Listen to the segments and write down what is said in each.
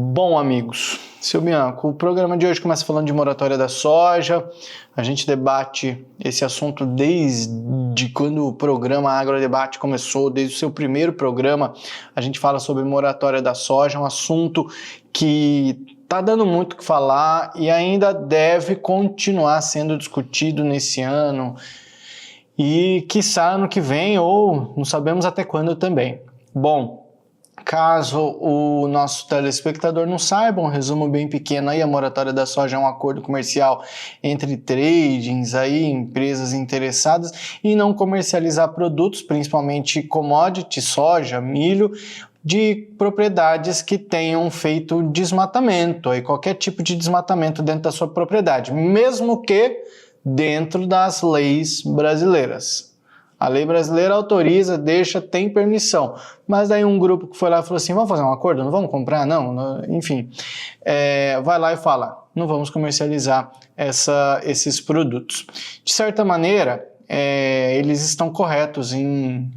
Bom, amigos, seu Bianco, o programa de hoje começa falando de moratória da soja. A gente debate esse assunto desde quando o programa Agrodebate começou, desde o seu primeiro programa. A gente fala sobre moratória da soja, um assunto que está dando muito o que falar e ainda deve continuar sendo discutido nesse ano e, quiçá, ano que vem, ou não sabemos até quando também. Bom, caso o nosso telespectador não saiba, um resumo bem pequeno aí, a moratória da soja é um acordo comercial entre tradings, aí, empresas interessadas em não comercializar produtos, principalmente commodity, soja, milho, de propriedades que tenham feito desmatamento, aí, qualquer tipo de desmatamento dentro da sua propriedade, mesmo que dentro das leis brasileiras. A lei brasileira autoriza, deixa, tem permissão. Mas daí um grupo que foi lá e falou assim, vamos fazer um acordo? Não vamos comprar? Não, enfim. Vai lá e fala, não vamos comercializar esses produtos. De certa maneira, eles estão corretos em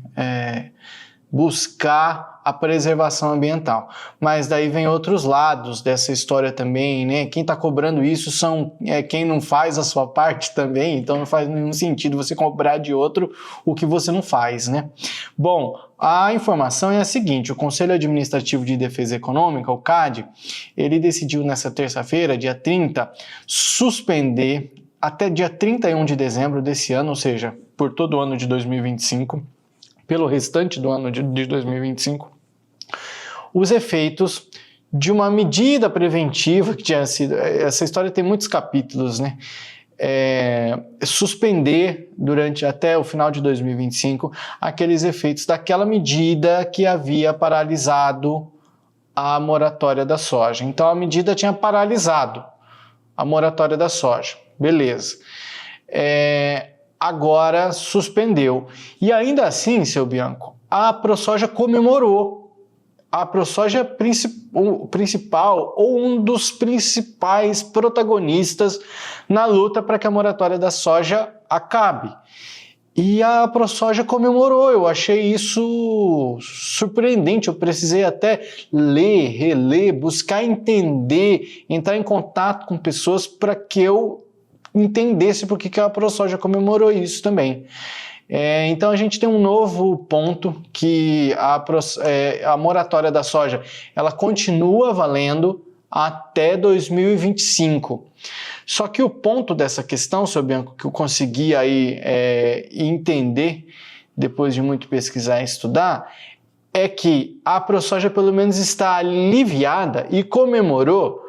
buscar a preservação ambiental. Mas daí vem outros lados dessa história também, né? Quem está cobrando isso são quem não faz a sua parte também, então não faz nenhum sentido você cobrar de outro o que você não faz, né? Bom, a informação é a seguinte, o Conselho Administrativo de Defesa Econômica, o CAD, ele decidiu nessa terça-feira, dia 30, suspender até dia 31 de dezembro desse ano, ou seja, por todo o ano de 2025, pelo restante do ano de 2025, os efeitos de uma medida preventiva que tinha sido... Essa história tem muitos capítulos, né? Suspender durante até o final de 2025 aqueles efeitos daquela medida que havia paralisado a moratória da soja. Então a medida tinha paralisado a moratória da soja. Beleza. Agora suspendeu. E ainda assim, seu Bianco, a ProSoja comemorou. A ProSoja principal ou um dos principais protagonistas na luta para que a moratória da soja acabe. E a ProSoja comemorou, eu achei isso surpreendente, eu precisei até ler, reler, buscar entender, entrar em contato com pessoas para que eu entendesse por que a ProSoja comemorou isso também. Então a gente tem um novo ponto que a moratória da soja ela continua valendo até 2025. Só que o ponto dessa questão, seu Bianco, que eu consegui aí entender depois de muito pesquisar e estudar, é que a ProSoja pelo menos está aliviada e comemorou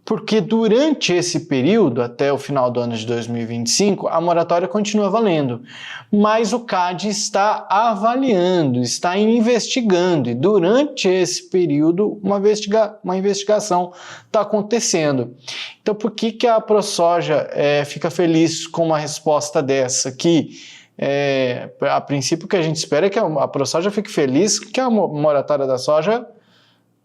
porque durante esse período, até o final do ano de 2025, a moratória continua valendo, mas o CAD está avaliando, está investigando, e durante esse período uma investigação está acontecendo. Então por que a ProSoja fica feliz com uma resposta dessa? Que a princípio o que a gente espera é que a ProSoja fique feliz que a moratória da soja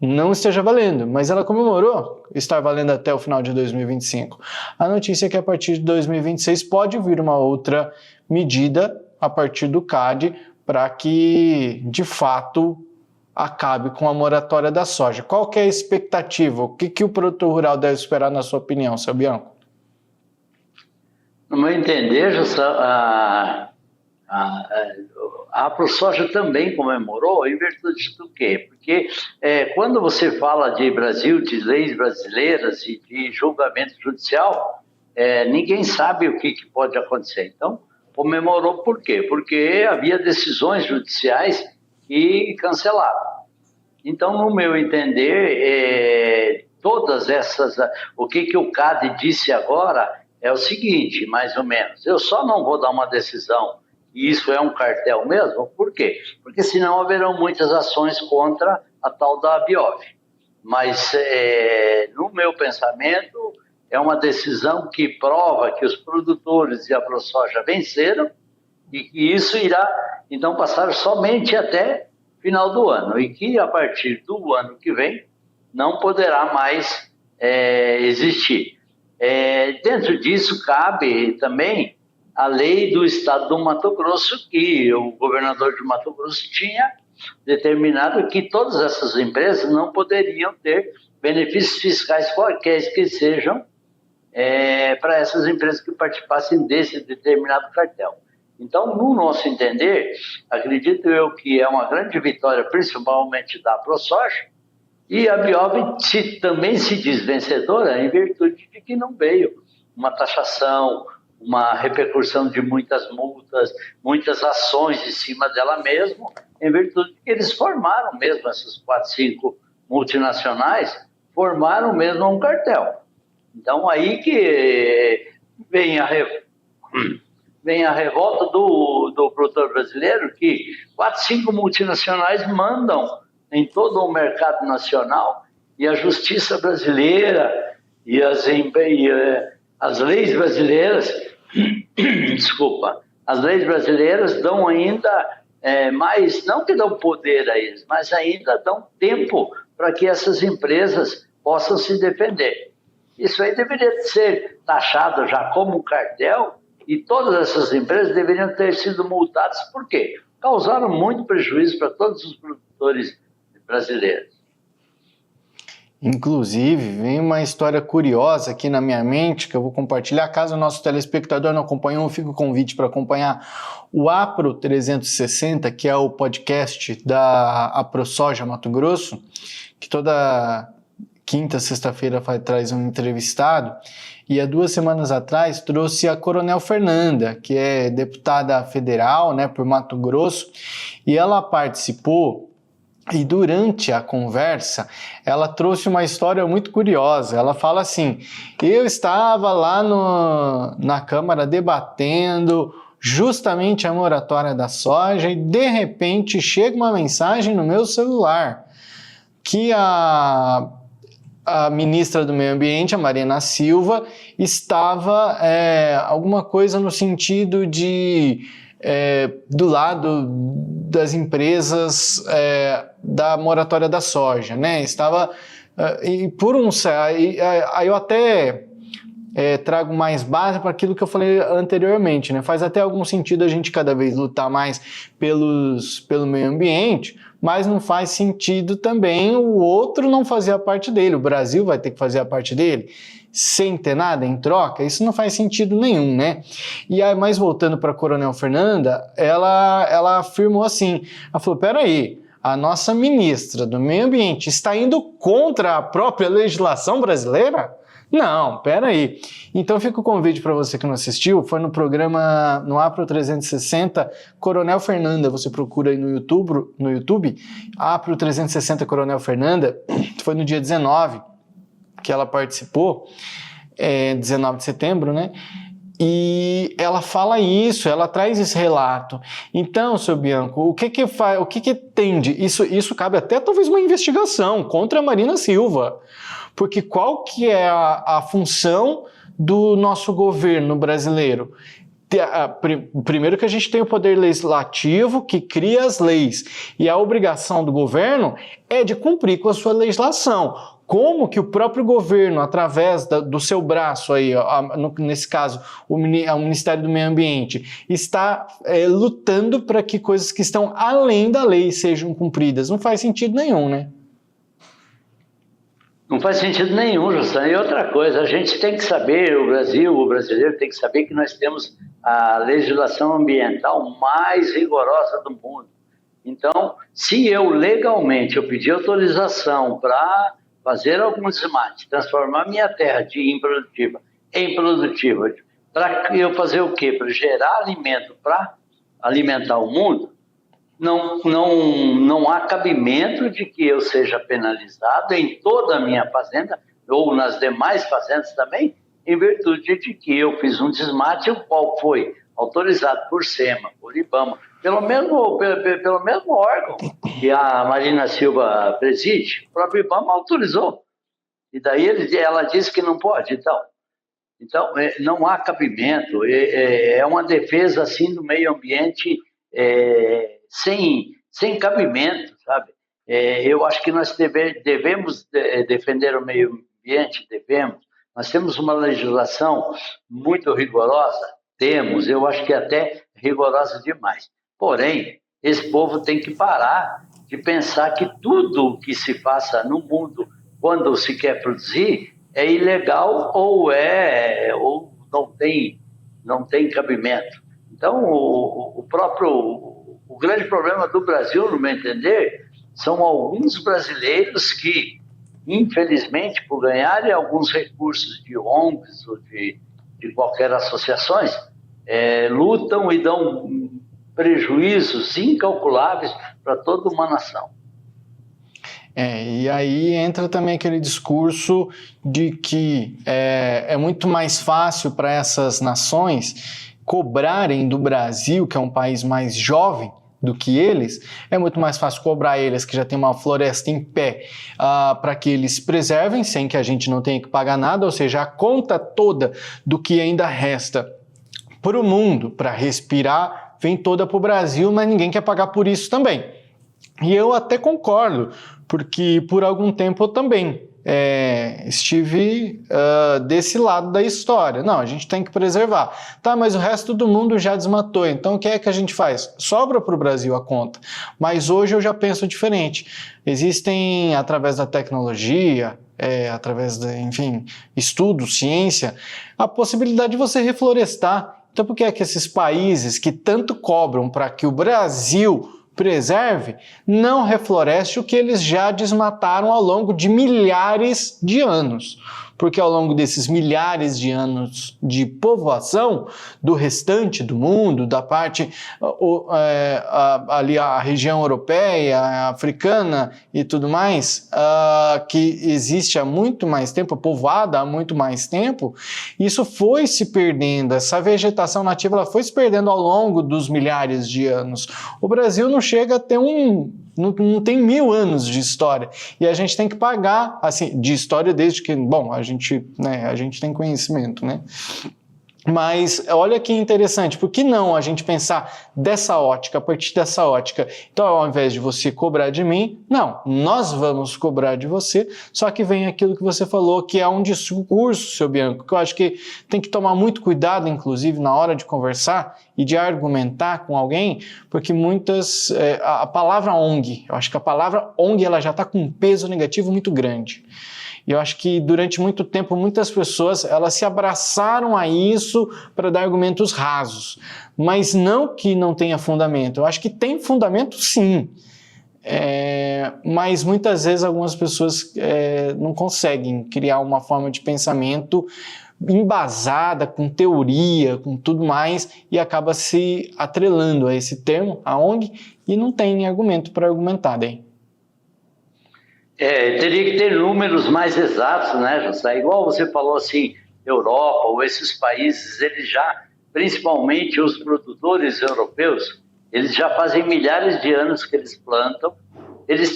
não esteja valendo, mas ela comemorou estar valendo até o final de 2025. A notícia é que a partir de 2026 pode vir uma outra medida a partir do CAD para que, de fato, acabe com a moratória da soja. Qual que é a expectativa? O que o produtor rural deve esperar, na sua opinião, seu Bianco? No meu entender, a ProSoja também comemorou em virtude do quê? Porque quando você fala de Brasil, de leis brasileiras e de julgamento judicial, ninguém sabe o que pode acontecer. Então, comemorou por quê? Porque havia decisões judiciais que cancelaram. Então, no meu entender, todas essas... O que o CAD disse agora é o seguinte, mais ou menos, eu só não vou dar uma decisão e isso é um cartel mesmo? Por quê? Porque senão haverão muitas ações contra a tal da Biov. Mas, no meu pensamento, é uma decisão que prova que os produtores e a ProSoja venceram e que isso irá, então, passar somente até final do ano. E que, a partir do ano que vem, não poderá mais existir. Dentro disso, cabe também a lei do estado do Mato Grosso, que o governador de Mato Grosso tinha determinado que todas essas empresas não poderiam ter benefícios fiscais quaisquer que sejam para essas empresas que participassem desse determinado cartel. Então, no nosso entender, acredito eu que é uma grande vitória, principalmente da ProSoja, e a Biob também se diz vencedora em virtude de que não veio uma taxação, uma repercussão de muitas multas, muitas ações em cima dela mesmo, em virtude de que eles formaram mesmo, essas 4, 5 multinacionais, formaram mesmo um cartel. Então, aí que vem a revolta do produtor brasileiro, que 4, 5 multinacionais mandam em todo o mercado nacional, e a justiça brasileira e as leis brasileiras, as leis brasileiras dão ainda mais, não que dão poder a eles, mas ainda dão tempo para que essas empresas possam se defender. Isso aí deveria ser taxado já como um cartel, e todas essas empresas deveriam ter sido multadas. Por quê? Causaram muito prejuízo para todos os produtores brasileiros. Inclusive, vem uma história curiosa aqui na minha mente que eu vou compartilhar. Caso o nosso telespectador não acompanhou, fica o convite para acompanhar o Apro 360, que é o podcast da ProSoja Mato Grosso, que toda quinta, sexta-feira traz um entrevistado. E há 2 semanas atrás trouxe a Coronel Fernanda, que é deputada federal, né, por Mato Grosso, e ela participou. E durante a conversa, ela trouxe uma história muito curiosa. Ela fala assim: eu estava lá na Câmara debatendo justamente a moratória da soja e de repente chega uma mensagem no meu celular que a ministra do Meio Ambiente, a Marina Silva, estava alguma coisa no sentido de do lado das empresas da moratória da soja, né? Estava e por aí eu até trago mais base para aquilo que eu falei anteriormente, né? Faz até algum sentido a gente cada vez lutar mais pelo meio ambiente, mas não faz sentido também o outro não fazer a parte dele. O Brasil vai ter que fazer a parte dele sem ter nada em troca. Isso não faz sentido nenhum, né? E aí, mas voltando para a Coronel Fernanda, ela afirmou assim, ela falou, peraí, a nossa ministra do Meio Ambiente está indo contra a própria legislação brasileira? Não, peraí. Então fica o convite para você que não assistiu, foi no programa, no Apro 360, Coronel Fernanda, você procura aí no YouTube, Apro 360 Coronel Fernanda, foi no dia 19 que ela participou, 19 de setembro, né? E ela fala isso, ela traz esse relato. Então, seu Bianco, o que tende? Isso cabe até talvez uma investigação contra a Marina Silva. Porque qual que é a função do nosso governo brasileiro? Primeiro que a gente tem o poder legislativo que cria as leis, e a obrigação do governo é de cumprir com a sua legislação. Como que o próprio governo, através do seu braço aí, nesse caso o Ministério do Meio Ambiente, está lutando para que coisas que estão além da lei sejam cumpridas? Não faz sentido nenhum, né? Não faz sentido nenhum, Justão. E outra coisa, a gente tem que saber, o brasileiro tem que saber que nós temos a legislação ambiental mais rigorosa do mundo. Então, se eu legalmente pedir autorização para fazer algum desmate, transformar minha terra de improdutiva em produtiva, para eu fazer o quê? Para gerar alimento para alimentar o mundo, não há cabimento de que eu seja penalizado em toda a minha fazenda, ou nas demais fazendas também, em virtude de que eu fiz um desmate, o qual foi autorizado por SEMA, por IBAMA, pelo mesmo órgão que a Marina Silva preside, o próprio IBAMA autorizou. E daí ela disse que não pode. Então não há cabimento, é uma defesa assim do meio ambiente sem cabimento, sabe? Eu acho que nós devemos defender o meio ambiente, Nós temos uma legislação muito rigorosa, eu acho que até rigorosa demais. Porém, esse povo tem que parar de pensar que tudo o que se faça no mundo quando se quer produzir, é ilegal ou não tem cabimento. Então, o grande problema do Brasil, no meu entender, são alguns brasileiros que, infelizmente, por ganharem alguns recursos de ONGs ou de qualquer associações, lutam e dão prejuízos incalculáveis para toda uma nação. E aí entra também aquele discurso de que é muito mais fácil para essas nações cobrarem do Brasil, que é um país mais jovem do que eles, é muito mais fácil cobrar eles, que já tem uma floresta em pé, para que eles preservem, sem que a gente não tenha que pagar nada, ou seja, a conta toda do que ainda resta para o mundo, para respirar, vem toda para o Brasil, mas ninguém quer pagar por isso também. E eu até concordo, porque por algum tempo eu também estive desse lado da história. Não, a gente tem que preservar. Tá, mas o resto do mundo já desmatou, então o que é que a gente faz? Sobra para o Brasil a conta. Mas hoje eu já penso diferente. Existem, através da tecnologia, através de, enfim, estudo, ciência, a possibilidade de você reflorestar. Então por que é que esses países que tanto cobram para que o Brasil preserve, não refloreste o que eles já desmataram ao longo de milhares de anos? Porque ao longo desses milhares de anos de povoação do restante do mundo, da parte ali a região europeia, africana e tudo mais, que existe há muito mais tempo, povoada há muito mais tempo, isso foi se perdendo, essa vegetação nativa ela foi se perdendo ao longo dos milhares de anos. O Brasil não chega a ter não tem 1000 anos de história, e a gente tem que pagar, assim, de história desde que, bom, a gente tem conhecimento, né? Mas olha que interessante, por que não a gente pensar dessa ótica, a partir dessa ótica? Então, ao invés de você cobrar de mim, não, nós vamos cobrar de você, só que vem aquilo que você falou, que é um discurso, seu Bianco, que eu acho que tem que tomar muito cuidado, inclusive, na hora de conversar e de argumentar com alguém, porque a palavra ONG, eu acho que a palavra ONG ela já está com um peso negativo muito grande. E eu acho que durante muito tempo muitas pessoas elas se abraçaram a isso para dar argumentos rasos, mas não que não tenha fundamento. Eu acho que tem fundamento sim, mas muitas vezes algumas pessoas não conseguem criar uma forma de pensamento embasada, com teoria, com tudo mais, e acaba se atrelando a esse termo, a ONG, e não tem argumento para argumentar daí. Teria que ter números mais exatos, né, José? Igual você falou assim, Europa ou esses países, eles já, principalmente os produtores europeus, eles já fazem milhares de anos que eles plantam, eles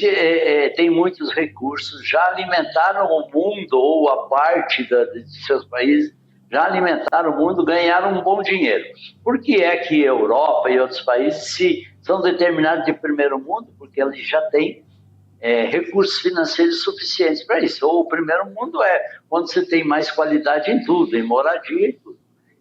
têm muitos recursos, já alimentaram o mundo ou a parte de seus países, já alimentaram o mundo, ganharam um bom dinheiro. Por que é que a Europa e outros países são determinados de primeiro mundo? Porque eles já têm recursos financeiros suficientes para isso. Ou o primeiro mundo quando você tem mais qualidade em tudo, em moradia e tudo.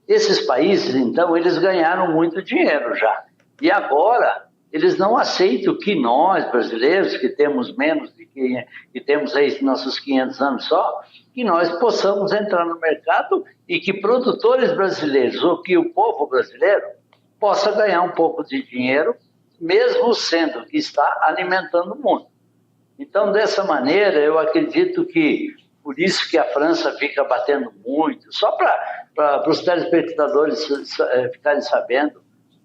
Esses países, então, eles ganharam muito dinheiro já. E agora, eles não aceitam que nós, brasileiros, que temos menos que temos aí nossos 500 anos só, que nós possamos entrar no mercado e que produtores brasileiros, ou que o povo brasileiro, possa ganhar um pouco de dinheiro, mesmo sendo que está alimentando o mundo. Então, dessa maneira, eu acredito que, por isso que a França fica batendo muito, só para os telespectadores ficarem sabendo,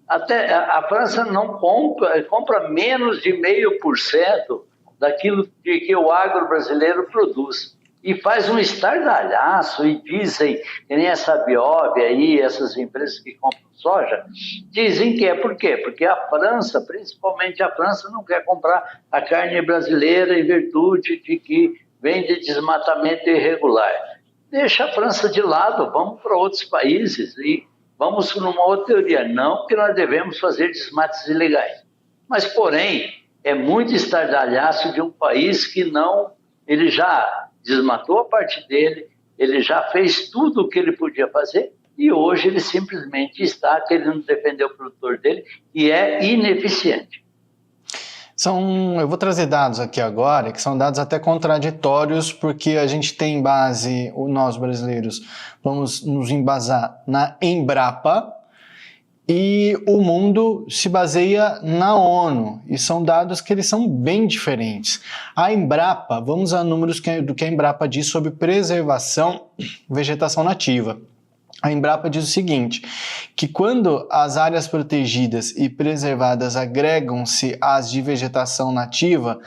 até a França não compra menos de 0,5% daquilo que o agro brasileiro produz. E faz um estardalhaço e dizem, que nem essa Biov aí, essas empresas que compram soja, dizem que por quê? Porque a França, principalmente a França, não quer comprar a carne brasileira em virtude de que vem de desmatamento irregular. Deixa a França de lado, vamos para outros países e vamos numa outra teoria. Não que nós devemos fazer desmates ilegais. Mas, porém, é muito estardalhaço de um país que ele já desmatou a parte dele, ele já fez tudo o que ele podia fazer e hoje ele simplesmente está querendo defender o produtor dele e é ineficiente. Eu vou trazer dados aqui agora, que são dados até contraditórios, porque a gente tem base, nós brasileiros, vamos nos embasar na Embrapa, e o mundo se baseia na ONU, e são dados que eles são bem diferentes. A Embrapa, vamos a números do que a Embrapa diz sobre preservação vegetação nativa. A Embrapa diz o seguinte, que quando as áreas protegidas e preservadas agregam-se às de vegetação nativa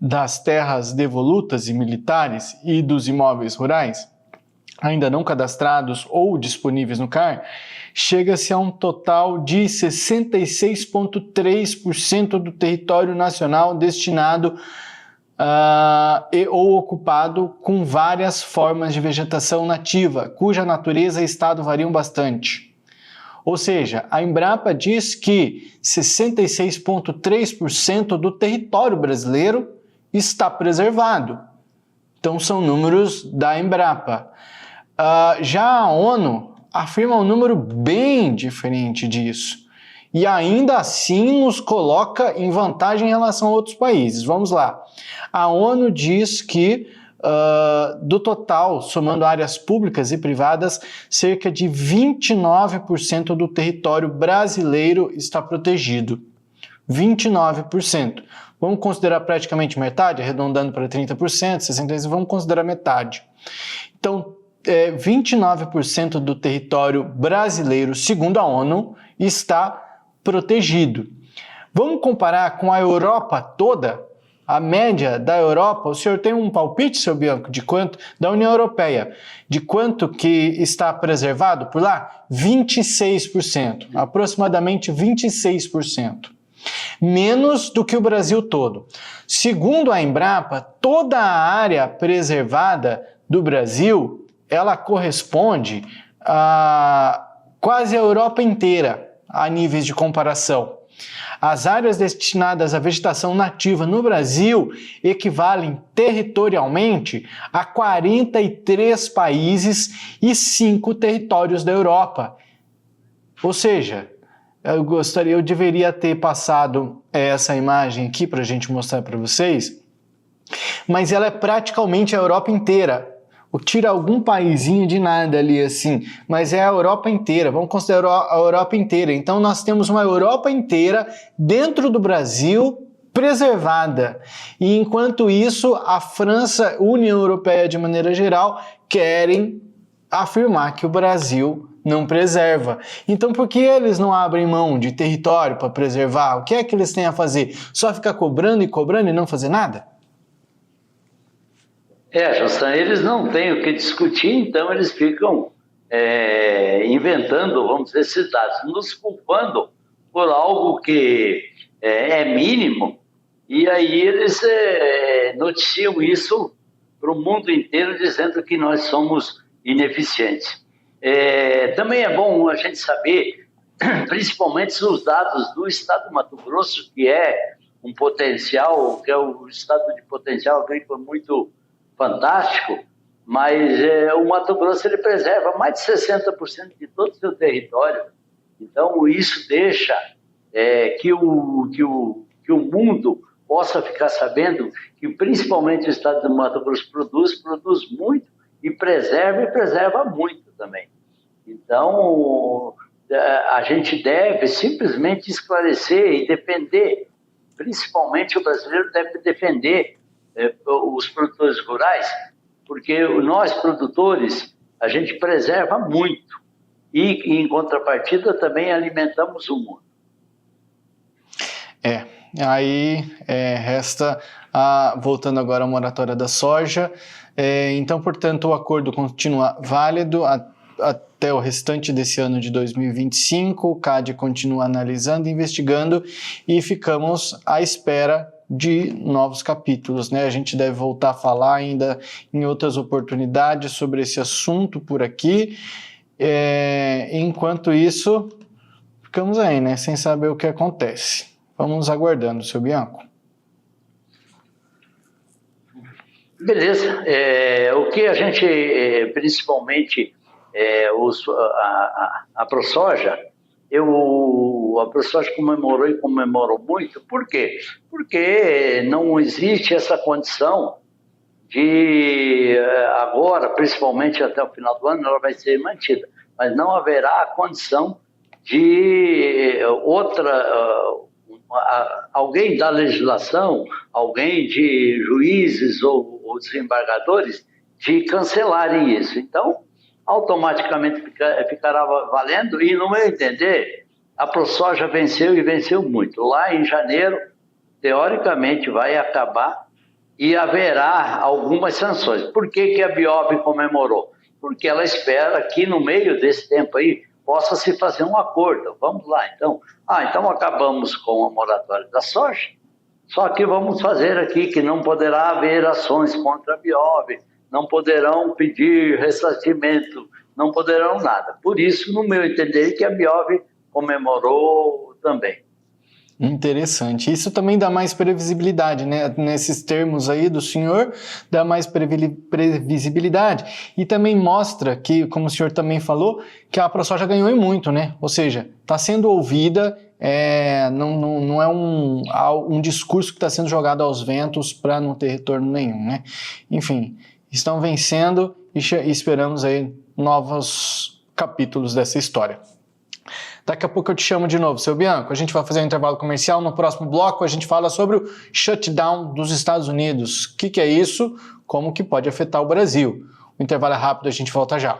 das terras devolutas e militares e dos imóveis rurais, ainda não cadastrados ou disponíveis no CAR, chega-se a um total de 66,3% do território nacional destinado ou ocupado com várias formas de vegetação nativa, cuja natureza e estado variam bastante. Ou seja, a Embrapa diz que 66,3% do território brasileiro está preservado. Então, são números da Embrapa. Já a ONU afirma um número bem diferente disso. E ainda assim nos coloca em vantagem em relação a outros países. Vamos lá. A ONU diz que do total, somando áreas públicas e privadas, cerca de 29% do território brasileiro está protegido. 29%. Vamos considerar praticamente metade, arredondando para 30%, 60%, vamos considerar metade. Então, 29% do território brasileiro, segundo a ONU, está protegido. Vamos comparar com a Europa toda? A média da Europa, o senhor tem um palpite, seu Bianco, de quanto, da União Europeia, de quanto que está preservado por lá? 26%, aproximadamente 26%. Menos do que o Brasil todo. Segundo a Embrapa, toda a área preservada do Brasil, ela corresponde a quase a Europa inteira, a níveis de comparação. As áreas destinadas à vegetação nativa no Brasil equivalem territorialmente a 43 países e 5 territórios da Europa. Ou seja, eu deveria ter passado essa imagem aqui para a gente mostrar para vocês, mas ela é praticamente a Europa inteira. Tira algum paizinho de nada ali assim, mas é a Europa inteira, vamos considerar a Europa inteira. Então nós temos uma Europa inteira dentro do Brasil preservada. E enquanto isso, a França, a União Europeia de maneira geral, querem afirmar que o Brasil não preserva. Então por que eles não abrem mão de território para preservar? O que é que eles têm a fazer? Só ficar cobrando e não fazer nada? Justin, eles não têm o que discutir, então eles ficam inventando, vamos dizer, esses dados, nos culpando por algo que é mínimo, e aí eles noticiam isso para o mundo inteiro, dizendo que nós somos ineficientes. Também é bom a gente saber, principalmente os dados do estado do Mato Grosso, que é um potencial, que é o estado de potencial agrícola muito fantástico, mas o Mato Grosso ele preserva mais de 60% de todo o seu território. Então, isso deixa que o mundo possa ficar sabendo que, principalmente o estado do Mato Grosso produz muito e preserva muito também. Então, a gente deve simplesmente esclarecer e defender, principalmente o brasileiro deve defender os produtores rurais, porque nós produtores, a gente preserva muito e em contrapartida também alimentamos o mundo. Aí resta, voltando agora à moratória da soja, então, portanto, o acordo continua válido até o restante desse ano de 2025, o CAD continua analisando, investigando e ficamos à espera de novos capítulos, né? A gente deve voltar a falar ainda em outras oportunidades sobre esse assunto por aqui. Enquanto isso, ficamos aí, né? Sem saber o que acontece. Vamos aguardando, seu Bianco. Beleza. O que a gente, principalmente a ProSoja, eu a ProSoja comemorou e comemorou muito. Por quê? Porque não existe essa condição de agora, principalmente até o final do ano, ela vai ser mantida, mas não haverá a condição de alguém da legislação, alguém de juízes ou desembargadores de cancelarem isso. Então, automaticamente ficará valendo e, no meu entender, a ProSoja venceu e venceu muito. Lá em janeiro, teoricamente, vai acabar e haverá algumas sanções. Por que a Biob comemorou? Porque ela espera que no meio desse tempo aí possa se fazer um acordo. Vamos lá, então. Então acabamos com a moratória da soja, só que vamos fazer aqui que não poderá haver ações contra a Biob, não poderão pedir ressarcimento, não poderão nada. Por isso, no meu entender, que a Biob comemorou também. Interessante. Isso também dá mais previsibilidade, né? Nesses termos aí do senhor, dá mais previsibilidade. E também mostra que, como o senhor também falou, que a ProSoja ganhou e muito, né? Ou seja, está sendo ouvida, não é um discurso que está sendo jogado aos ventos para não ter retorno nenhum, né? Enfim, estão vencendo e esperamos aí novos capítulos dessa história. Daqui a pouco eu te chamo de novo, seu Bianco. A gente vai fazer um intervalo comercial. No próximo bloco a gente fala sobre o shutdown dos Estados Unidos. O que é isso? Como que pode afetar o Brasil? O intervalo é rápido, a gente volta já.